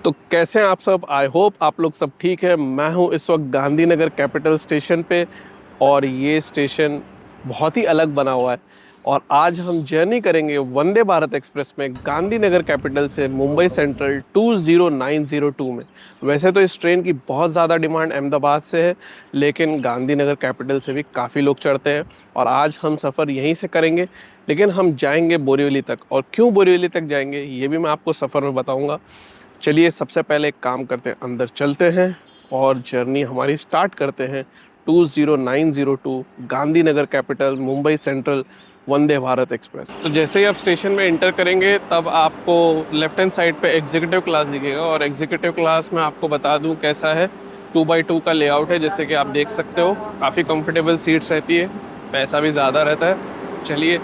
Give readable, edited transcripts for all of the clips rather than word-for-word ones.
तो कैसे हैं आप सब? आई होप आप लोग सब ठीक है। मैं हूं इस वक्त गांधीनगर कैपिटल स्टेशन पे और ये स्टेशन बहुत ही अलग बना हुआ है। और आज हम जर्नी करेंगे वंदे भारत एक्सप्रेस में गांधीनगर कैपिटल से मुंबई सेंट्रल 20902 में। वैसे तो इस ट्रेन की बहुत ज़्यादा डिमांड अहमदाबाद से है, लेकिन गांधीनगर कैपिटल से भी काफ़ी लोग चढ़ते हैं और आज हम सफ़र यहीं से करेंगे। लेकिन हम जाएंगे बोरीवली तक, और क्यों बोरीवली तक जाएंगे ये भी मैं आपको सफ़र में बताऊँगा। चलिए सबसे पहले एक काम करते हैं, अंदर चलते हैं और जर्नी हमारी स्टार्ट करते हैं 20902 Gandhinagar capital Mumbai central Vande Bharat express. तो जैसे ही आप स्टेशन में एंटर करेंगे तब आपको लेफ्ट हैंड साइड पे एग्जीक्यूटिव क्लास दिखेगा, और एग्जीक्यूटिव क्लास में आपको बता दूं कैसा है। 2x2 का लेआउट है, जैसे कि आप देख सकते हो। काफ़ी कंफर्टेबल सीट्स रहती है, पैसा भी ज़्यादा रहता है। चलिए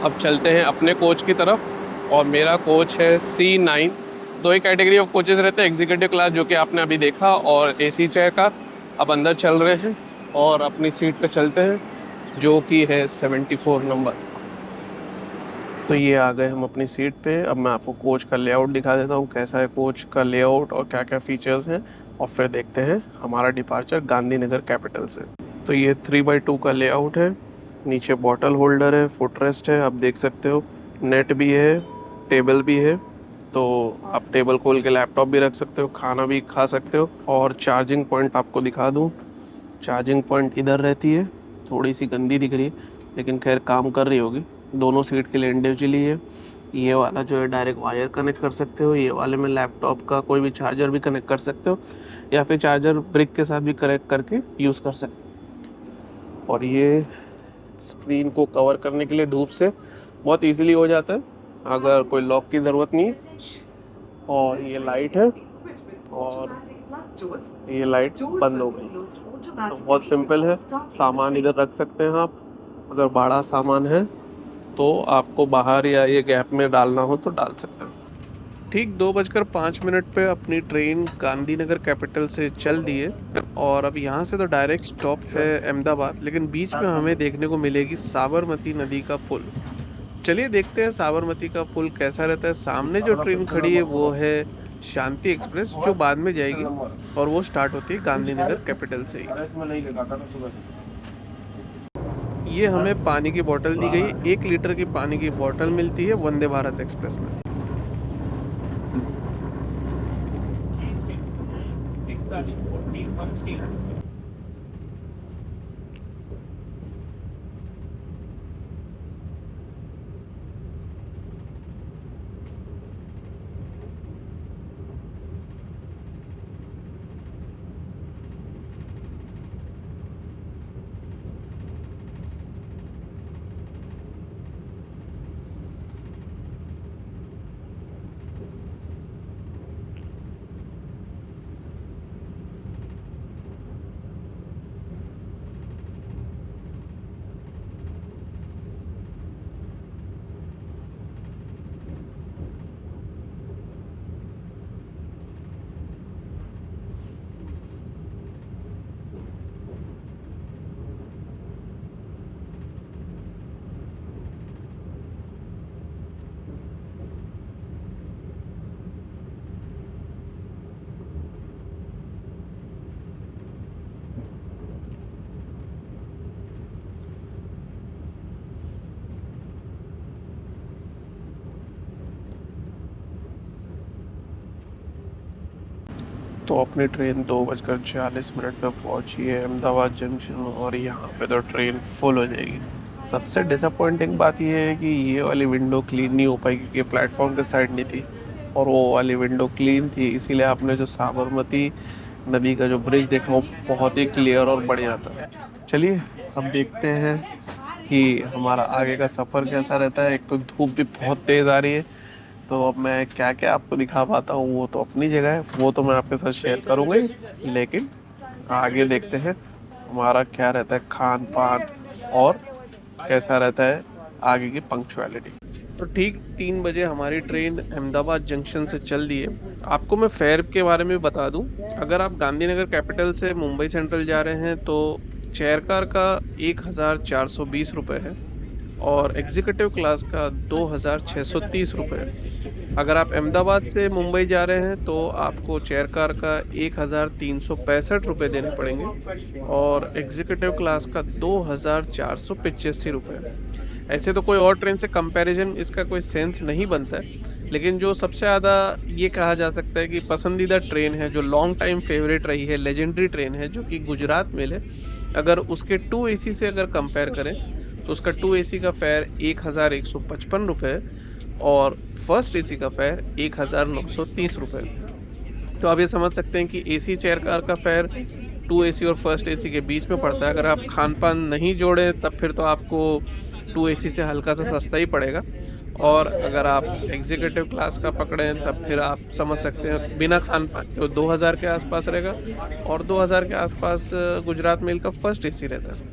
अब चलते हैं अपने कोच की तरफ, और मेरा कोच है C9। दो ही कैटेगरी ऑफ कोचेस रहते हैं, एग्जीक्यूटिव क्लास जो कि आपने अभी देखा, और एसी चेयर का। अब अंदर चल रहे हैं और अपनी सीट पे चलते हैं, जो कि है 74 नंबर। तो ये आ गए हम अपनी सीट पे। अब मैं आपको कोच का लेआउट दिखा देता हूँ, कैसा है कोच का लेआउट और क्या क्या फीचर्स हैं, और फिर देखते हैं हमारा डिपार्चर गांधीनगर कैपिटल से। तो ये 3x2 का लेआउट है। नीचे बॉटल होल्डर है, फुट रेस्ट है, आप देख सकते हो। नेट भी है, टेबल भी है, तो आप टेबल खोल के लैपटॉप भी रख सकते हो, खाना भी खा सकते हो। और चार्जिंग पॉइंट आपको दिखा दूँ, चार्जिंग पॉइंट इधर रहती है, थोड़ी सी गंदी दिख रही है लेकिन खैर काम कर रही होगी। दोनों सीट के लिए इंडिविजुअली है। ये वाला जो है डायरेक्ट वायर कनेक्ट कर सकते हो, ये वाले में लैपटॉप का कोई भी चार्जर भी कनेक्ट कर सकते हो, या फिर चार्जर ब्रिक के साथ भी कनेक्ट करके यूज़ कर सकते हो। और ये स्क्रीन को कवर करने के लिए धूप से बहुत इजीली हो जाता है, अगर कोई लॉक की ज़रूरत नहीं है। और ये लाइट है, और ये लाइट बंद हो गई। तो बहुत सिंपल है। सामान इधर रख सकते हैं आप, अगर बड़ा सामान है तो आपको बाहर या ये गैप में डालना हो तो डाल सकते हैं। ठीक 2:05 पे अपनी ट्रेन गांधीनगर कैपिटल से चल दी है, और अब यहाँ से तो डायरेक्ट स्टॉप है अहमदाबाद, लेकिन बीच में हमें देखने को मिलेगी साबरमती नदी का पुल। चलिए देखते हैं साबरमती का पुल कैसा रहता है। सामने जो ट्रेन खड़ी है वो है शांति एक्सप्रेस, जो बाद में जाएगी, और वो स्टार्ट होती है गांधीनगर कैपिटल से ही। ये हमें पानी की बोतल दी गई, 1 लीटर की पानी की बोतल मिलती है वंदे भारत एक्सप्रेस में। तो अपनी ट्रेन 2:40 पर पहुंची है अहमदाबाद जंक्शन, और यहाँ पे तो ट्रेन फुल हो जाएगी। सबसे डिसअपॉइंटिंग बात यह है कि ये वाली विंडो क्लीन नहीं हो पाई, क्योंकि प्लेटफॉर्म के साइड नहीं थी, और वो वाली विंडो क्लीन थी। इसीलिए आपने जो साबरमती नदी का जो ब्रिज देखा वो बहुत ही क्लियर और बढ़िया था। चलिए अब देखते हैं कि हमारा आगे का सफ़र कैसा रहता है। एक तो धूप भी बहुत तेज़ आ रही है, तो अब मैं क्या क्या आपको दिखा पाता हूँ वो तो अपनी जगह है, वो तो मैं आपके साथ शेयर करूँगा ही। लेकिन आगे देखते हैं हमारा क्या रहता है खान पान, और कैसा रहता है आगे की पंक्चुअलिटी। तो ठीक 3 बजे हमारी ट्रेन अहमदाबाद जंक्शन से चल दी है। आपको मैं फेयर के बारे में बता दूं, अगर आप गांधीनगर कैपिटल से मुंबई सेंट्रल जा रहे हैं तो चेयर कार का 1420 रुपये है, और एग्जीक्यूटिव क्लास का 2630 रुपये है। अगर आप अहमदाबाद से मुंबई जा रहे हैं तो आपको चेयर कार का 1365 रुपये देने पड़ेंगे और एग्जीक्यूटिव क्लास का 2485 रुपये। ऐसे तो कोई और ट्रेन से कंपैरिजन इसका कोई सेंस नहीं बनता है, लेकिन जो सबसे ज़्यादा ये कहा जा सकता है कि पसंदीदा ट्रेन है, जो लॉन्ग टाइम फेवरेट रही है, लेजेंडरी ट्रेन है, जो कि गुजरात मेल है, अगर उसके 2 AC से अगर कंपेयर करें तो उसका 2 AC का फेयर 1155 रुपये और फर्स्ट AC का फेयर 1930 रुपये। तो आप ये समझ सकते हैं कि AC चेयर कार का फेयर 2 AC और फर्स्ट AC के बीच में पड़ता है। अगर आप खान पान नहीं जोड़ें तब फिर तो आपको 2 AC से हल्का सा सस्ता ही पड़ेगा, और अगर आप एग्जीक्यूटिव क्लास का पकड़ें तब फिर आप समझ सकते हैं बिना खान पान जो 2000 के आसपास रहेगा, और 2000 के आसपास गुजरात मेल का फर्स्ट AC रहता है।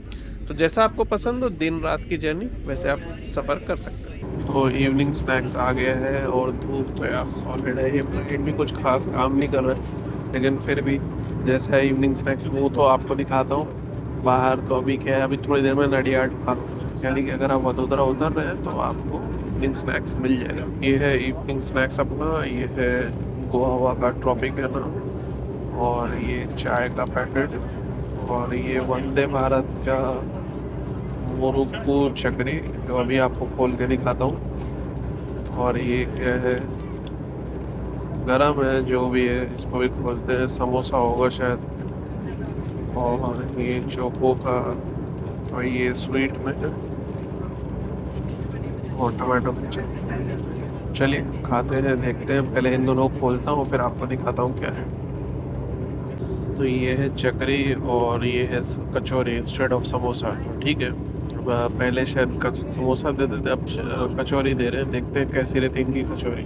तो जैसा आपको पसंद हो दिन रात की जर्नी वैसे आप सफ़र कर सकते हैं। तो इवनिंग स्नैक्स आ गया है और धूप तो यार सॉलिड है, ये ब्लैंकेट भी कुछ खास काम नहीं कर रहा है, लेकिन फिर भी जैसा है इवनिंग स्नैक्स वो तो आपको दिखाता हूँ। बाहर तो अभी क्या है, अभी थोड़ी देर में नडियाड यानी कि अगर आप वडोदरा उतर रहे हैं तो आपको इवनिंग स्नैक्स मिल जाएगा। ये है इवनिंग स्नैक्स अपना, ये है गोवा का ट्रॉपिकैना और ये चाय का पैकेट और ये वंदे भारत का मुरुक्कू चकरी जो अभी आपको खोल के दिखाता हूँ। और ये क्या है, गरम है जो भी है, इसको भी खोलते हैं, समोसा होगा शायद। और ये चोको का और ये स्वीट में है और टमाटो केचप। चलिए खाते हैं, देखते हैं, पहले इन दोनों को खोलता हूँ फिर आपको दिखाता हूँ क्या है। तो ये है चकरी और ये है कचौरी इंस्टेड ऑफ समोसा, ठीक है। पहले शायद समोसा दे देते, अब कचौरी दे रहे हैं, देखते हैं कैसी रहती है इनकी कचौरी।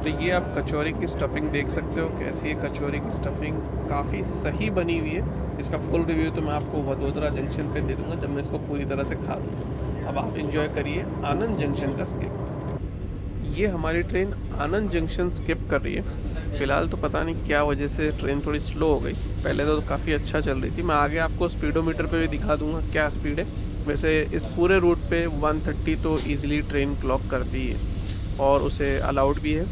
तो ये आप कचौरी की स्टफिंग देख सकते हो कैसी है। कचौरी की स्टफिंग काफ़ी सही बनी हुई है। इसका फुल रिव्यू तो मैं आपको वडोदरा जंक्शन पे दे दूंगा जब मैं इसको पूरी तरह से खा दूँ। अब आप इंजॉय करिए आनंद जंक्शन का स्किप। ये हमारी ट्रेन आनंद जंक्शन स्किप कर रही है। फ़िलहाल तो पता नहीं क्या वजह से ट्रेन थोड़ी स्लो हो गई, पहले तो काफ़ी अच्छा चल रही थी। मैं आगे आपको स्पीडोमीटर पे भी दिखा दूंगा क्या स्पीड है। वैसे इस पूरे रूट पे 130 तो ईज़िली ट्रेन क्लॉक करती है और उसे अलाउड भी है।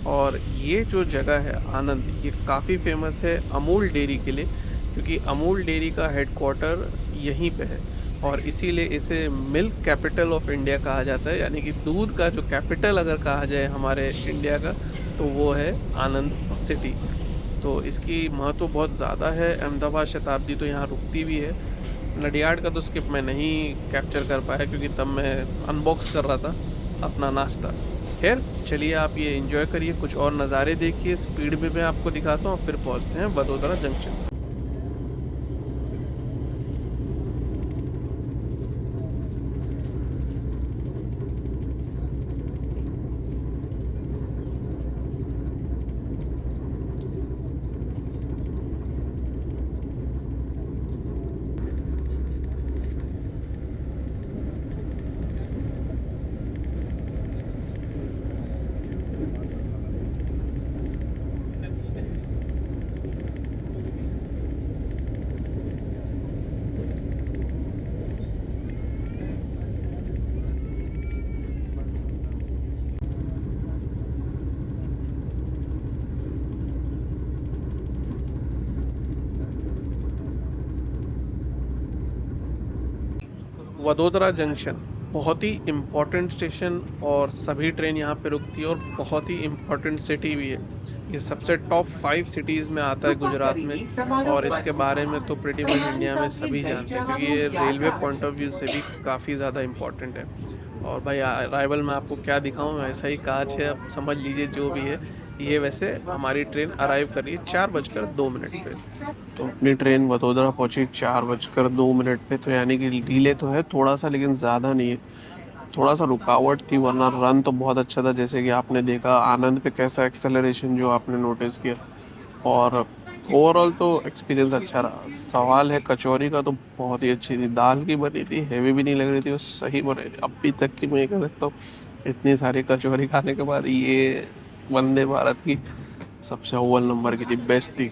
और ये जो जगह है आनंद, ये काफ़ी फेमस है अमूल डेयरी के लिए, क्योंकि अमूल डेयरी का हेडक्वार्टर यहीं पे है और इसीलिए इसे मिल्क कैपिटल ऑफ इंडिया कहा जाता है। यानी कि दूध का जो कैपिटल अगर कहा जाए हमारे इंडिया का तो वो है आनंद सिटी। तो इसकी महत्व बहुत ज़्यादा है। अहमदाबाद शताब्दी तो यहाँ रुकती भी है। नडियाड का तो स्किप मैं नहीं कैप्चर कर पाया क्योंकि तब मैं अनबॉक्स कर रहा था अपना नाश्ता। खैर चलिए आप ये एंजॉय करिए, कुछ और नज़ारे देखिए, स्पीड में मैं आपको दिखाता हूँ, फिर पहुँचते हैं वडोदरा जंक्शन। वडोदरा जंक्शन बहुत ही इम्पोर्टेंट स्टेशन और सभी ट्रेन यहाँ पे रुकती है और बहुत ही इम्पोर्टेंट सिटी भी है। ये सबसे टॉप 5 सिटीज़ में आता है गुजरात में और इसके बारे में तो प्रीटी मच इंडिया में सभी जानते हैं क्योंकि ये रेलवे पॉइंट ऑफ व्यू से भी काफ़ी ज़्यादा इम्पोर्टेंट है। और भाई अराइवल में आपको क्या दिखाऊँ, ऐसा ही कांच है, अब समझ लीजिए जो भी है। ये वैसे हमारी ट्रेन अराइव कर रही है 4:02 पे। तो अपनी ट्रेन वडोदरा पहुंची 4:02 पे, तो यानी कि डिले तो है थोड़ा सा लेकिन ज़्यादा नहीं है। थोड़ा सा रुकावट थी वरना रन तो बहुत अच्छा था, जैसे कि आपने देखा आनंद पे कैसा एक्सेलरेशन जो आपने नोटिस किया। और ओवरऑल तो एक्सपीरियंस अच्छा रहा। सवाल है कचौरी का तो बहुत ही अच्छी थी, दाल की बनी थी, हैवी भी नहीं लग रही थी और सही बन रही थी। अभी तक की मैं कह सकता हूँ इतनी सारी कचौरी खाने के बाद ये वंदे भारत की सबसे अव्वल नंबर की थी, बेस्ट थी।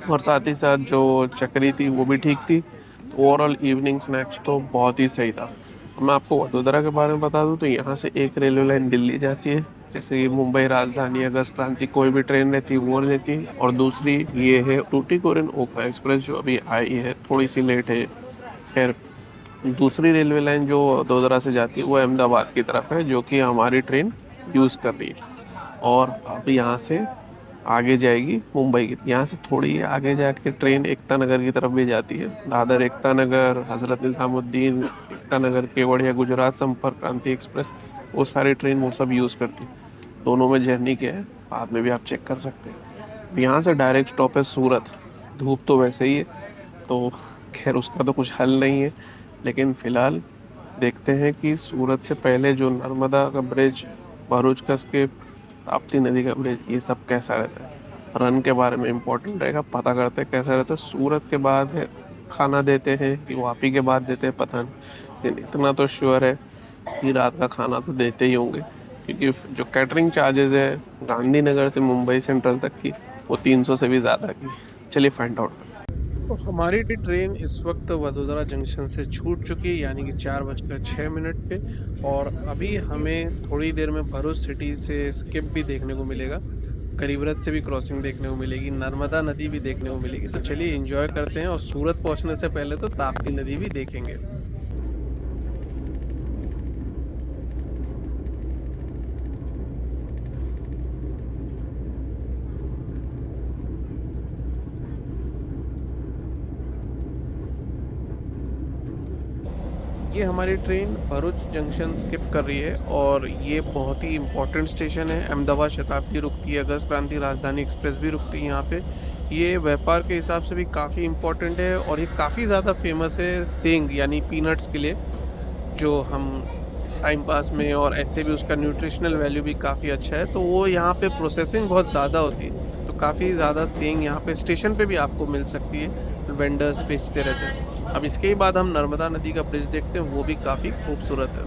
और साथ ही साथ जो चकरी थी वो भी ठीक थी। तो ओवरऑल इवनिंग स्नैक्स तो बहुत ही सही था। मैं आपको वडोदरा के बारे में बता दूं तो यहाँ से एक रेलवे लाइन दिल्ली जाती है, जैसे कि मुंबई राजधानी अगस्त क्रांति कोई भी ट्रेन रहती है वो रहती है, और दूसरी ये है टूटीकोरिन ओखा एक्सप्रेस जो अभी आई है, थोड़ी सी लेट है। खैर, दूसरी रेलवे लाइन जो वडोदरा से जाती है वो अहमदाबाद की तरफ है, जो कि हमारी ट्रेन यूज़ कर रही है। और अब यहाँ से आगे जाएगी मुंबई की, यहाँ से थोड़ी आगे जाके ट्रेन एकता नगर की तरफ भी जाती है। दादर एकता नगर, हजरत निजामुद्दीन एकता नगर, केवड़िया गुजरात संपर्क क्रांति एक्सप्रेस, वो सारी ट्रेन वो सब यूज़ करती है। दोनों में जर्नी क्या है बाद में भी आप चेक कर सकते हैं। यहाँ से डायरेक्ट स्टॉप है सूरत। धूप तो वैसे ही है, तो खैर उसका तो कुछ हल नहीं है, लेकिन फ़िलहाल देखते हैं कि सूरत से पहले जो नर्मदा का ब्रिज, भरूच का स्केप, ताप्ती नदी का ब्रिज, ये सब कैसा रहता है। रन के बारे में इम्पोर्टेंट रहेगा, पता करते हैं कैसा रहता है। सूरत के बाद है खाना देते हैं कि वापी के बाद देते हैं पता नहीं, लेकिन इतना तो श्योर है कि रात का खाना तो देते ही होंगे, क्योंकि जो कैटरिंग चार्जेस है गांधीनगर से मुंबई सेंट्रल तक की, वो 300 से भी ज़्यादा की। चलिए फाइंड आउट। तो हमारी ट्रेन इस वक्त वडोदरा जंक्शन से छूट चुकी है, यानी कि 4:06 पे। और अभी हमें थोड़ी देर में भरूच सिटी से स्किप भी देखने को मिलेगा, गरीबरथ से भी क्रॉसिंग देखने को मिलेगी, नर्मदा नदी भी देखने को मिलेगी। तो चलिए एंजॉय करते हैं, और सूरत पहुंचने से पहले तो ताप्ती नदी भी देखेंगे। ये हमारी ट्रेन भरूच जंक्शन स्किप कर रही है, और ये बहुत ही इम्पोर्टेंट स्टेशन है। अहमदाबाद शताब्दी रुकती है, अगस्त क्रांति राजधानी एक्सप्रेस भी रुकती है यहाँ पे। ये व्यापार के हिसाब से भी काफ़ी इम्पोर्टेंट है, और ये काफ़ी ज़्यादा फेमस है सेंग यानी पीनट्स के लिए, जो हम टाइम पास में, और ऐसे भी उसका न्यूट्रिशनल वैल्यू भी काफ़ी अच्छा है। तो वो यहाँ पे प्रोसेसिंग बहुत ज़्यादा होती है, तो काफ़ी ज़्यादा सेंग यहाँ पे स्टेशन पे भी आपको मिल सकती है, वेंडर्स बेचते रहते हैं। अब इसके ही बाद हम नर्मदा नदी का ब्रिज देखते हैं, वो भी काफ़ी खूबसूरत है।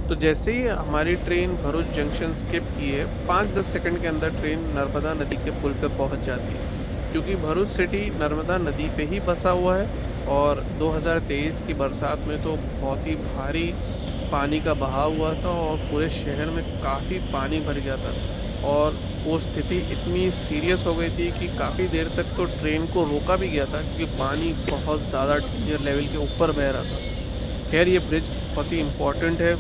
तो जैसे ही हमारी ट्रेन भरूच जंक्शन स्किप की है, 5-10 सेकंड के अंदर ट्रेन नर्मदा नदी के पुल पर पहुंच जाती है, क्योंकि भरूच सिटी नर्मदा नदी पे ही बसा हुआ है। और 2023 की बरसात में तो बहुत ही भारी पानी का बहाव हुआ था, और पूरे शहर में काफ़ी पानी भर गया था, और वो स्थिति इतनी सीरियस हो गई थी कि काफ़ी देर तक तो ट्रेन को रोका भी गया था, क्योंकि पानी बहुत ज़्यादा डेंजर लेवल के ऊपर बह रहा था। खैर, ये ब्रिज बहुत ही इम्पोर्टेंट है,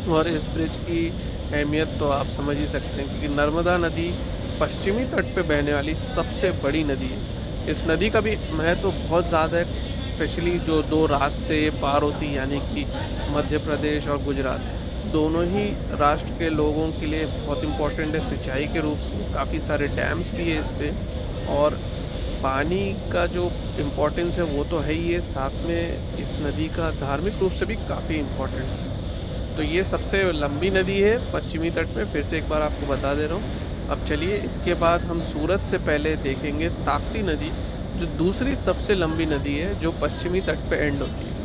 और इस ब्रिज की अहमियत तो आप समझ ही सकते हैं, क्योंकि नर्मदा नदी पश्चिमी तट पे बहने वाली सबसे बड़ी नदी है। इस नदी का भी महत्व तो बहुत ज़्यादा है, स्पेशली जो दो राष्ट्र से ये पार होती है, यानी कि मध्य प्रदेश और गुजरात, दोनों ही राष्ट्र के लोगों के लिए बहुत इम्पोर्टेंट है सिंचाई के रूप से। काफ़ी सारे डैम्स भी है इस पे, और पानी का जो इम्पोर्टेंस है वो तो है ही है, साथ में इस नदी का धार्मिक रूप से भी काफ़ी इम्पोर्टेंस है। तो ये सबसे लंबी नदी है पश्चिमी तट में, फिर से एक बार आपको बता दे रहा हूँ। अब चलिए इसके बाद हम सूरत से पहले देखेंगे ताप्ती नदी, जो दूसरी सबसे लंबी नदी है, जो पश्चिमी तट पे एंड होती है।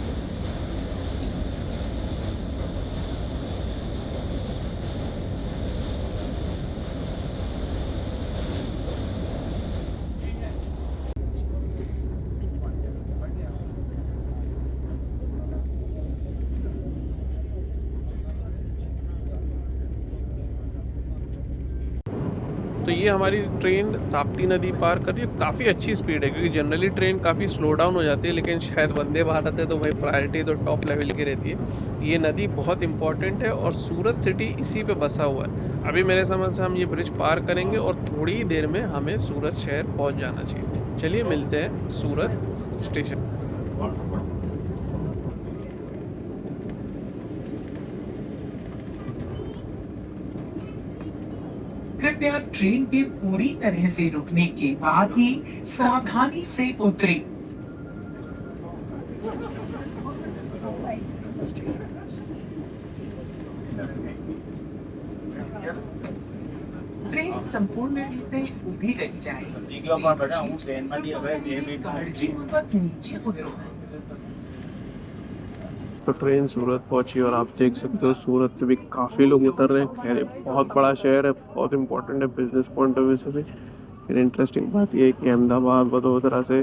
तो ये हमारी ट्रेन ताप्ती नदी पार कर रही है, काफ़ी अच्छी स्पीड है, क्योंकि जनरली ट्रेन काफ़ी स्लो डाउन हो जाती है, लेकिन शायद वंदे भारत है तो भाई प्रायोरिटी तो टॉप लेवल की रहती है। ये नदी बहुत इंपॉर्टेंट है, और सूरत सिटी इसी पे बसा हुआ है। अभी मेरे समझ से हम ये ब्रिज पार करेंगे, और थोड़ी ही देर में हमें सूरत शहर पहुँच जाना चाहिए। चलिए मिलते हैं सूरत स्टेशन। कृपया ट्रेन के पूरी तरह से रुकने के बाद ही सावधानी से उतरें। ट्रेन संपूर्ण रूप से उभी रह जाए। काळजीपूर्वक नीचे उतरो। तो ट्रेन सूरत पहुंची, और आप देख सकते हो सूरत में भी काफ़ी लोग उतर रहे हैं। खैर, बहुत बड़ा शहर है, बहुत इंपॉर्टेंट है बिजनेस पॉइंट ऑफ व्यू से भी। फिर इंटरेस्टिंग बात यह है कि अहमदाबाद वडोदरा से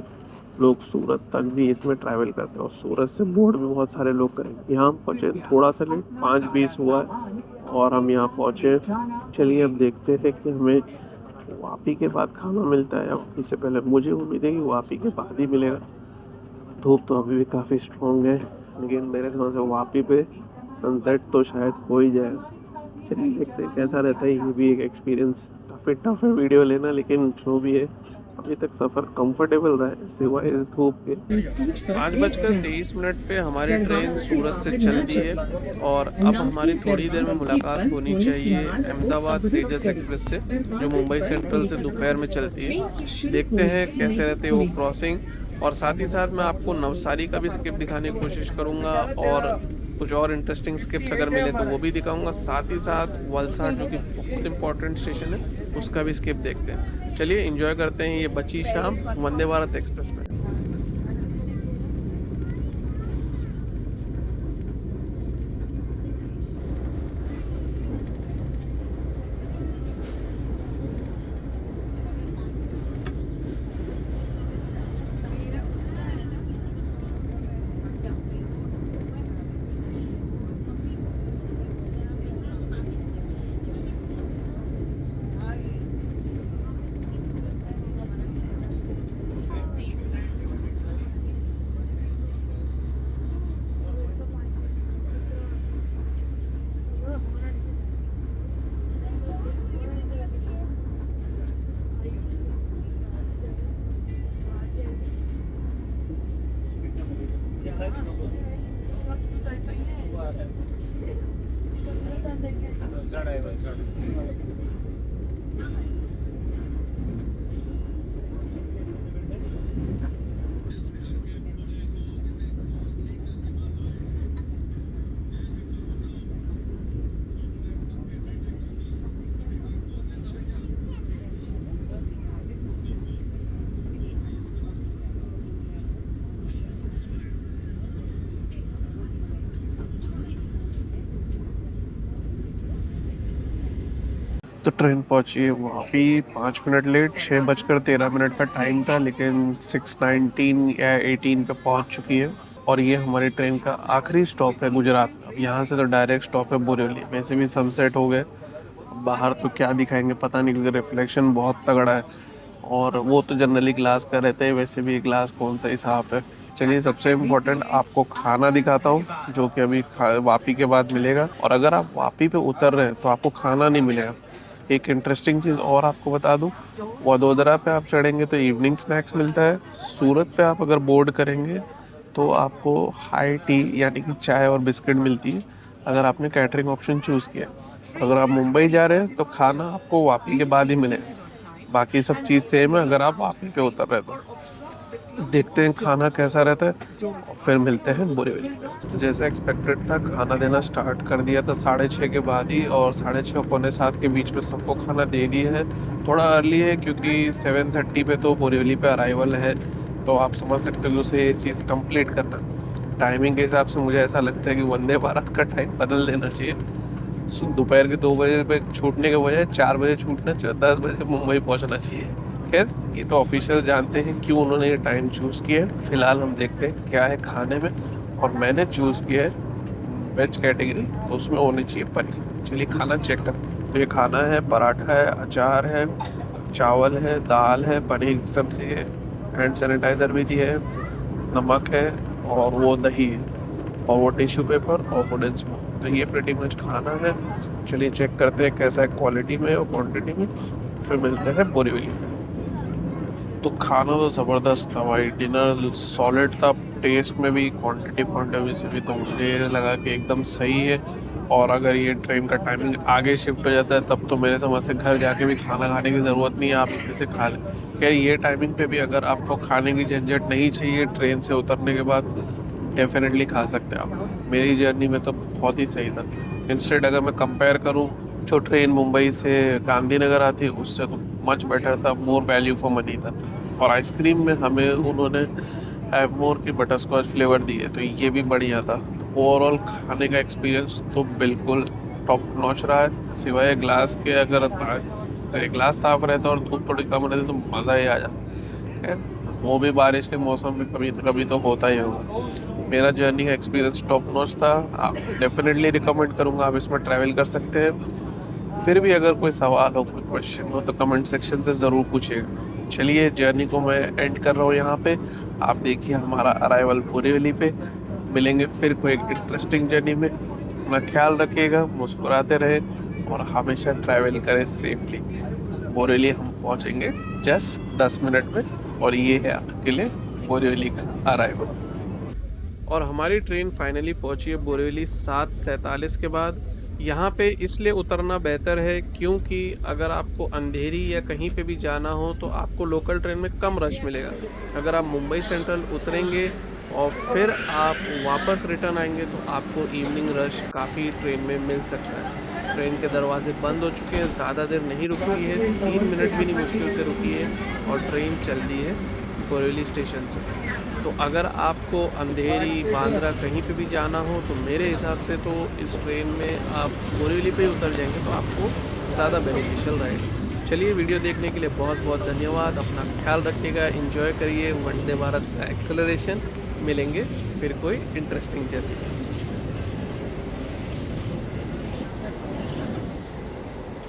लोग सूरत तक भी इसमें ट्रैवल करते हैं और सूरत से बोर्ड भी बहुत सारे लोग करेंगे। यहाँ हम पहुँचे थोड़ा सा लेट, 5:20 हुआ है और हम यहाँ पहुँचे। चलिए अब देखते हैं कि हमें वापी के बाद खाना मिलता है या वापी से पहले। मुझे उम्मीद है कि वापी के बाद ही मिलेगा। धूप तो अभी भी काफ़ी स्ट्रॉन्ग है, लेकिन मेरे समझ से वापी पे सनसेट तो शायद हो ही जाएगा। चलिए देखते हैं कैसा रहता है। ये भी एक एक्सपीरियंस, काफ़ी टफ है वीडियो लेना, लेकिन जो भी है अभी तक सफ़र कंफर्टेबल रहा है सिवाय इस धूप के। 5:23 पे हमारी ट्रेन सूरत से चल दी है और अब हमारी थोड़ी देर में मुलाकात होनी चाहिए अहमदाबाद तेजस एक्सप्रेस से, जो मुंबई सेंट्रल से दोपहर में चलती है। देखते हैं कैसे रहते हैं वो क्रॉसिंग, और साथ ही साथ मैं आपको नवसारी का भी स्किप दिखाने की कोशिश करूँगा और कुछ और इंटरेस्टिंग स्किप्स अगर मिले तो वो भी दिखाऊंगा। साथ ही साथ वलसाड जो कि बहुत इंपॉर्टेंट स्टेशन है उसका भी स्किप देखते हैं। चलिए एंजॉय करते हैं ये बची शाम वंदे भारत एक्सप्रेस में। तो ट्रेन पहुंची वापी 5 मिनट लेट, 6:13 का टाइम था, लेकिन 6:19 या 18 पे पहुंच चुकी है। और ये हमारी ट्रेन का आखिरी स्टॉप है गुजरात। अब यहाँ से तो डायरेक्ट स्टॉप है बोरीवली। वैसे भी सनसेट हो गए, बाहर तो क्या दिखाएंगे पता नहीं, क्योंकि रिफ्लेक्शन बहुत तगड़ा है और वो तो जनरली ग्लास का रहता है, वैसे भी ग्लास कौन सा ही साफ है। चलिए सबसे इम्पोर्टेंट आपको खाना दिखाता हूँ, जो कि अभी वापी के बाद मिलेगा। और अगर आप वापी पे उतर रहे हैं तो आपको खाना नहीं मिलेगा। एक इंटरेस्टिंग चीज़ और आपको बता दूं, वडोदरा पे आप चढ़ेंगे तो इवनिंग स्नैक्स मिलता है। सूरत पे आप अगर बोर्ड करेंगे तो आपको हाई टी यानी कि चाय और बिस्किट मिलती है, अगर आपने कैटरिंग ऑप्शन चूज़ किया। अगर आप मुंबई जा रहे हैं तो खाना आपको वापी के बाद ही मिलेगा, बाकी सब चीज़ सेम है अगर आप वापी पे उतर रहे तो। देखते हैं खाना कैसा रहता है और फिर मिलते हैं बोरीवली में। तो जैसा एक्सपेक्टेड था, खाना देना स्टार्ट कर दिया था 6:30 के बाद ही, और 6:30 पौने 7 के बीच में सबको खाना दे दिया है। थोड़ा अर्ली है क्योंकि 7:30 पे तो बोरीवली पे अराइवल है, तो आप समझ सकते हो उसे ये चीज़ कंप्लीट करना। टाइमिंग के हिसाब से मुझे ऐसा लगता है कि वंदे भारत का टाइम बदल देना चाहिए। दोपहर के 2 बजे पे छूटने के बजाय 4 बजे छूटना चाहिए, 10 बजे मुंबई पहुंचना चाहिए। खैर ये तो ऑफिशियल जानते हैं क्यों उन्होंने ये टाइम चूज़ किया है। फिलहाल हम देखते हैं क्या है खाने में, और मैंने चूज़ किया है वेज कैटेगरी, तो उसमें होनी चाहिए पनीर। चलिए खाना चेक करते हैं। तो ये खाना है, पराठा है, अचार है, चावल है, दाल है, पनीर की सब्जी है, हैंड सैनिटाइज़र भी दिया है, नमक है और वो दही है, और वो टिश्यू पेपर और वुडन स्पून। तो ये प्रेटी मच खाना है। चलिए चेक करते हैं कैसा है क्वालिटी में और क्वांटिटी में, फिर मिलते हैं बोरीवली में। तो खाना तो ज़बरदस्त था भाई, डिनर सॉलिड था, टेस्ट में भी क्वांटिटी पॉइंट ऑफ व्यू से भी तो मुझे लगा कि एकदम सही है। और अगर ये ट्रेन का टाइमिंग आगे शिफ्ट हो जाता है तब तो मेरे समझ से घर जाके भी खाना खाने की ज़रूरत नहीं है, आप इसी से खा लें। खैर ये टाइमिंग पे भी अगर आपको खाने की झंझट नहीं चाहिए ट्रेन से उतरने के बाद, डेफिनेटली खा सकते हैं आप। मेरी जर्नी में तो बहुत ही सही था। इंस्टेड अगर मैं कंपेयर करूँ, जो ट्रेन मुंबई से गांधीनगर आती है उससे तो मच बेटर था, मोर वैल्यू फॉर मनी था। और आइसक्रीम में हमें उन्होंने एवमोर की बटर स्कॉच फ्लेवर दी है, तो ये भी बढ़िया था। ओवरऑल खाने का एक्सपीरियंस तो बिल्कुल टॉप नॉच रहा है, सिवाय ग्लास के। अगर ये ग्लास साफ रहता और धूप थोड़ी कम रहती तो मज़ा ही आ जाता। खैर वो भी बारिश के मौसम में कभी कभी तो होता ही होगा। मेरा जर्नी का एक्सपीरियंस टॉप नॉच था। आप डेफिनेटली रिकमेंड करूँगा, आप इसमें ट्रैवल कर सकते हैं। फिर भी अगर कोई सवाल हो, कोई क्वेश्चन हो तो कमेंट सेक्शन से ज़रूर पूछिएगा। चलिए जर्नी को मैं एंड कर रहा हूँ यहाँ पे। आप देखिए हमारा अराइवल बोरीवली पे। मिलेंगे फिर कोई एक इंटरेस्टिंग जर्नी में। अपना ख्याल रखिएगा, मुस्कुराते रहें और हमेशा ट्रैवल करें सेफली। बोरीवली हम पहुँचेंगे जस्ट 10 मिनट में, और ये है आपके लिए बोरीवली का अराइवल। और हमारी ट्रेन फाइनली पहुंची है बोरीवली 7:47 के बाद। यहाँ पे इसलिए उतरना बेहतर है क्योंकि अगर आपको अंधेरी या कहीं पे भी जाना हो तो आपको लोकल ट्रेन में कम रश मिलेगा। अगर आप मुंबई सेंट्रल उतरेंगे और फिर आप वापस रिटर्न आएंगे तो आपको इवनिंग रश काफ़ी ट्रेन में मिल सकता है। ट्रेन के दरवाजे बंद हो चुके हैं, ज़्यादा देर नहीं रुकी है, 3 मिनट भी नहीं मुश्किल से रुकी है और ट्रेन चल दी है बोरीवली स्टेशन से। तो अगर आपको अंधेरी बांद्रा कहीं पे भी जाना हो तो मेरे हिसाब से तो इस ट्रेन में आप बोरीवली पे ही उतर जाएंगे तो आपको ज़्यादा बेनिफिशियल रहेगा। चलिए वीडियो देखने के लिए बहुत बहुत धन्यवाद। अपना ख्याल रखिएगा, एंजॉय करिए वंदे भारत का एक्सेलरेशन। मिलेंगे फिर कोई इंटरेस्टिंग जर्नी।